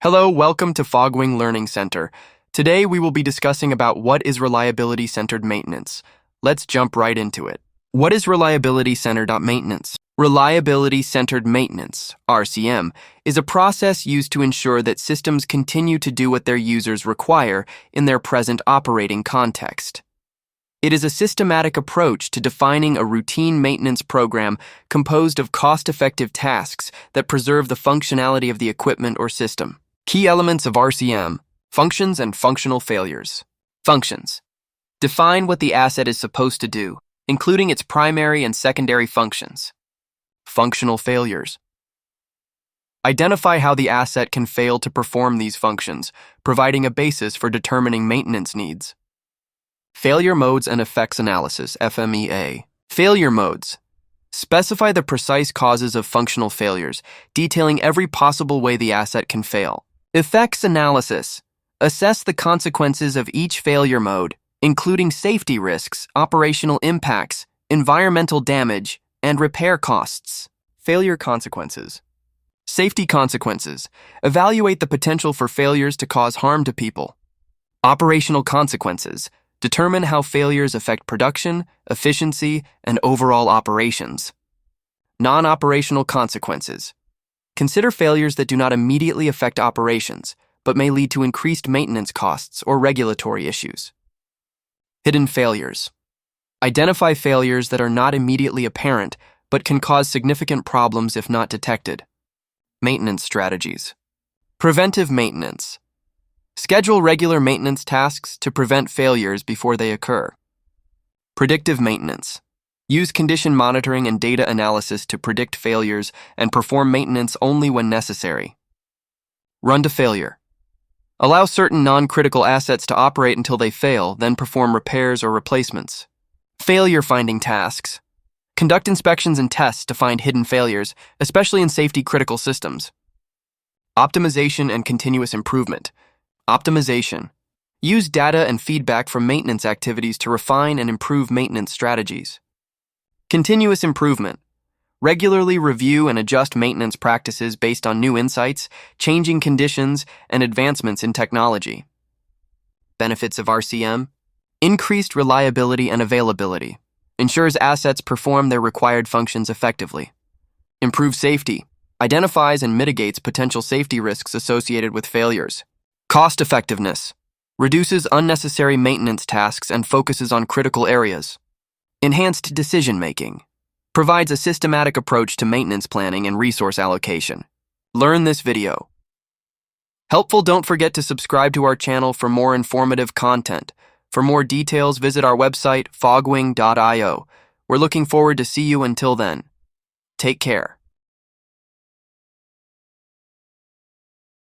Hello, welcome to Fogwing Learning Center. Today we will be discussing about what is reliability-centered maintenance. Let's jump right into it. What is reliability-centered maintenance? Reliability-centered maintenance, RCM, is a process used to ensure that systems continue to do what their users require in their present operating context. It is a systematic approach to defining a routine maintenance program composed of cost-effective tasks that preserve the functionality of the equipment or system. Key elements of RCM: functions and functional failures. Functions. Define what the asset is supposed to do, including its primary and secondary functions. Functional failures. Identify how the asset can fail to perform these functions, providing a basis for determining maintenance needs. Failure modes and effects analysis, FMEA. Failure modes. Specify the precise causes of functional failures, detailing every possible way the asset can fail. Effects analysis. Assess the consequences of each failure mode, including safety risks, operational impacts, environmental damage, and repair costs. Failure consequences. Safety consequences. Evaluate the potential for failures to cause harm to people. Operational consequences. Determine how failures affect production, efficiency, and overall operations. Non-operational consequences. Consider failures that do not immediately affect operations, but may lead to increased maintenance costs or regulatory issues. Hidden failures. Identify failures that are not immediately apparent, but can cause significant problems if not detected. Maintenance strategies. Preventive maintenance. Schedule regular maintenance tasks to prevent failures before they occur. Predictive maintenance. Use condition monitoring and data analysis to predict failures and perform maintenance only when necessary. Run to failure. Allow certain non-critical assets to operate until they fail, then perform repairs or replacements. Failure finding tasks. Conduct inspections and tests to find hidden failures, especially in safety-critical systems. Optimization and continuous improvement. Optimization. Use data and feedback from maintenance activities to refine and improve maintenance strategies. Continuous improvement. Regularly review and adjust maintenance practices based on new insights, changing conditions, and advancements in technology. Benefits of RCM. Increased reliability and availability. Ensures assets perform their required functions effectively. Improves safety. Identifies and mitigates potential safety risks associated with failures. Cost effectiveness. Reduces unnecessary maintenance tasks and focuses on critical areas. Enhanced decision-making. Provides a systematic approach to maintenance planning and resource allocation. Learn this video. Helpful, don't forget to subscribe to our channel for more informative content. For more details, visit our website, fogwing.io. We're looking forward to see you until then. Take care.